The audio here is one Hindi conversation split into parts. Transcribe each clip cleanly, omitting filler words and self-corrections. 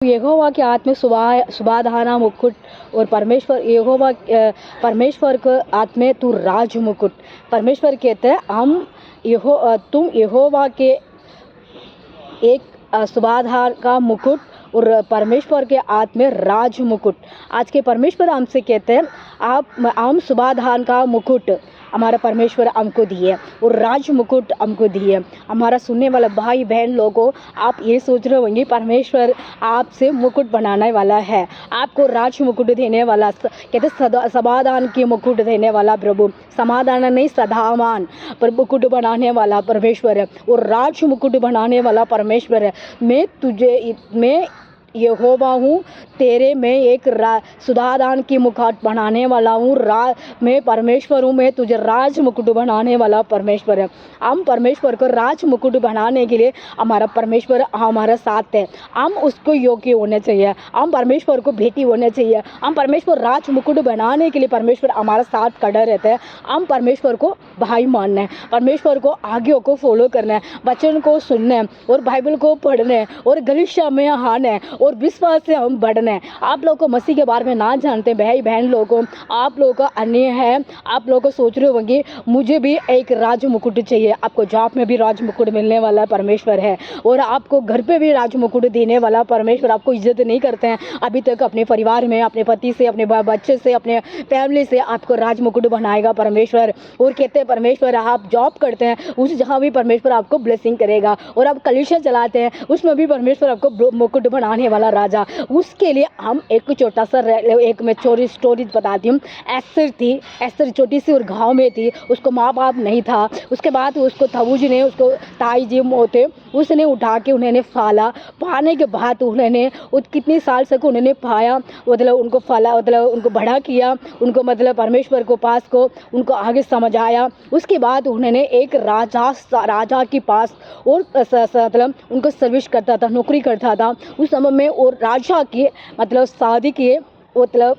यहोवा के हाथ में सुबाधाना मुकुट और परमेश्वर के हाथ में तू राज मुकुट। परमेश्वर कहते हैं तुम यहोवा के एक सुबाधार का मुकुट और परमेश्वर के हाथ में राज मुकुट। आज के परमेश्वर हमसे कहते हैं हम सुबाधान का मुकुट हमारा परमेश्वर हमको दिए और राज मुकुट हमको दिए। हमारा सुनने वाला भाई बहन लोगों, आप ये सोच रहे होंगे परमेश्वर आपसे मुकुट बनाने वाला है, आपको राज मुकुट देने वाला, कहते समाधान की मुकुट देने वाला प्रभु, समाधान नहीं सदामान पर मुकुट बनाने वाला परमेश्वर है और राज मुकुट बनाने वाला परमेश्वर है। मैं यहोवा हूँ, तेरे में एक सुधादान की मुकुट बनाने वाला हूँ। मैं परमेश्वर हूँ, मैं तुझे राज मुकुट बनाने वाला परमेश्वर है। हम परमेश्वर को राज मुकुट बनाने के लिए हमारा परमेश्वर हमारा साथ है। हम उसको योग्य होने चाहिए, हम परमेश्वर को बेटी होने चाहिए। हम परमेश्वर राज मुकुट बनाने के लिए परमेश्वर हमारा साथ खड़ा रहता है। हम परमेश्वर को भाई मानना है, परमेश्वर को आगे को फॉलो करना है, वचन को सुनना है और बाइबल को पढ़ना है और गलीशा में आना है और विश्वास से हम बढ़ना है। आप लोगों को मसीह के बारे में ना जानते भाई बहन लोगों, आप लोगों का अन्य है, आप लोगों को सोच रहे होंगे मुझे भी एक राज मुकुट चाहिए। आपको जॉब में भी राज मुकुट मिलने वाला परमेश्वर है और आपको घर पे भी राज मुकुट देने वाला परमेश्वर। आपको इज्जत नहीं करते हैं अभी तक, अपने परिवार में, अपने पति से, अपने बच्चे से, अपने फैमिली से आपको राज मुकुट बनाएगा परमेश्वर। और कहते हैं परमेश्वर आप जॉब करते हैं उस जहाँ भी परमेश्वर आपको ब्लेसिंग करेगा और आप कलीसिया चलाते हैं उसमें भी परमेश्वर आपको मुकुट बनाने वाला राजा। उसके लिए हम एक छोटा सा एक मैं चोरी स्टोरी बताती हूँ। एस्तर छोटी सी और गाँव में थी, उसको माँ बाप नहीं था। उसके बाद उसको तबूजी ने, उसको ताई जी होते, उसने उठा के उन्होंने पाने के बाद उन्होंने कितने साल तक उन्होंने पाया, मतलब उनको मतलब उनको बड़ा किया, उनको मतलब परमेश्वर को पास को उनको आगे समझाया। उसके बाद उन्होंने एक राजा के पास और मतलब उनको सर्विस करता था, नौकरी करता था उस समय में। और राजा की मतलब शादी किए, मतलब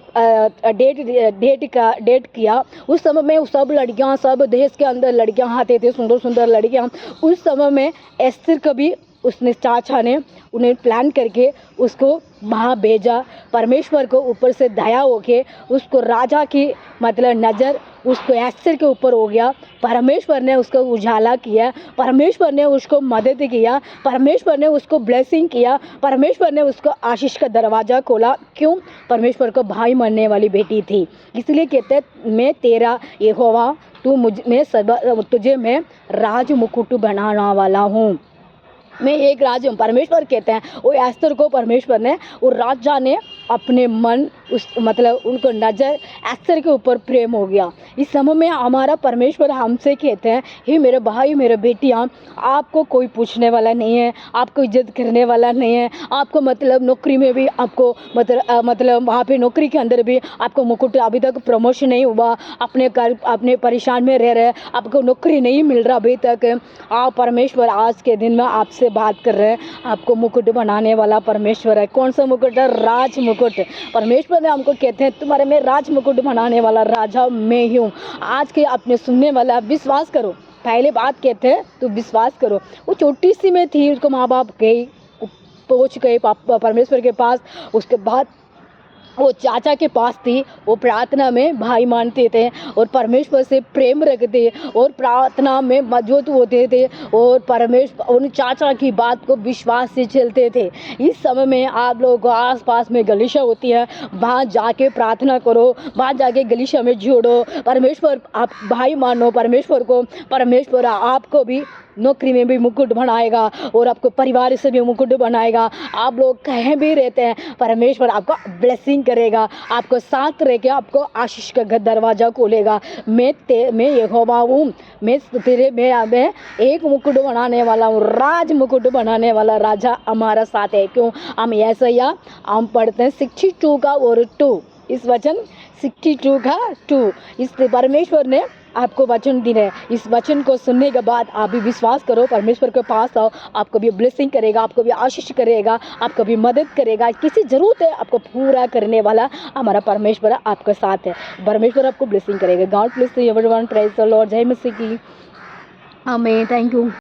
डेट किया। उस समय में सब लड़कियां, सब देश के अंदर लड़कियां आते थे, सुंदर सुंदर लड़कियां। उस समय में एस्तर कभी उसने चाचा ने उन्हें प्लान करके उसको वहाँ भेजा। परमेश्वर को ऊपर से दया होके उसको राजा की मतलब नज़र उसको एस्तर के ऊपर हो गया। परमेश्वर ने उसको उजाला किया, परमेश्वर ने उसको मदद किया, परमेश्वर ने उसको ब्लेसिंग किया, परमेश्वर ने उसको आशीष का दरवाज़ा खोला। क्यों? परमेश्वर को भाई मानने वाली बेटी थी। इसलिए कहते मैं तेरा यहोवा, तुझे मैं राज मुकुट बनाने वाला हूँ। मैं एक राज हूँ। परमेश्वर कहते हैं वो एस्तर को परमेश्वर ने और राजा ने अपने मन उस मतलब उनको नज़र एस्तर के ऊपर प्रेम हो गया। इस समय में हमारा परमेश्वर हमसे कहते हैं हे मेरे भाई मेरे बेटियाँ, आपको कोई पूछने वाला नहीं है, आपको इज्जत करने वाला नहीं है। आपको मतलब नौकरी में भी आपको मतलब वहाँ पे नौकरी के अंदर भी आपको मुकुट, अभी तक प्रमोशन नहीं हुआ, अपने परेशान में रह रहे, आपको नौकरी नहीं मिल रहा अभी तक। आप परमेश्वर आज के दिन में आपसे बात कर रहे हैं, आपको मुकुट बनाने वाला परमेश्वर है। कौन सा मुकुट है? राज मुकुट। परमेश्वर ने हमको कहते हैं तुम्हारे में राज मुकुट बनाने वाला राजा मैं ही हूँ। आज के अपने सुनने वाला विश्वास करो, पहले बात कहते हैं तो विश्वास करो। वो छोटी सी में थी, उसको माँ बाप पहुँच गए परमेश्वर के पास। उसके बाद वो चाचा के पास थी, वो प्रार्थना में भाई मानते थे और परमेश्वर से प्रेम रखते और प्रार्थना में मौजूद होते थे और परमेश्वर उन चाचा की बात को विश्वास से चलते थे। इस समय में आप लोगों को आसपास में गलीशा होती है, वहाँ जाके प्रार्थना करो, वहाँ जाके गलीशा में जोड़ो, परमेश्वर आप भाई मानो परमेश्वर को। परमेश्वर आपको भी नौकरी में भी मुकुट बनाएगा और आपको परिवार से भी मुकुट बनाएगा। आप लोग कहीं भी रहते हैं परमेश्वर आपको ब्लेसिंग करेगा, आपको साथ रह के आपको आशीष का दरवाज़ा खोलेगा। मैं यहोवा हूँ, मैं एक मुकुट बनाने वाला हूँ, राज मुकुट बनाने वाला राजा हमारा साथ है। क्यों? हम ऐसा हम पढ़ते हैं 62 का और 2, इस वचन 62 का 2, इस परमेश्वर ने आपको वचन दी है। इस वचन को सुनने के बाद आप भी विश्वास करो, परमेश्वर के पास आओ, आपको भी ब्लेसिंग करेगा, आपको भी आशीष करेगा, आपको भी मदद करेगा। किसी ज़रूरत है आपको पूरा करने वाला हमारा परमेश्वर आपके साथ है। परमेश्वर आपको ब्लेसिंग करेगा। God bless you everyone. Praise the Lord. जय मसीह की। आमीन। Thank you.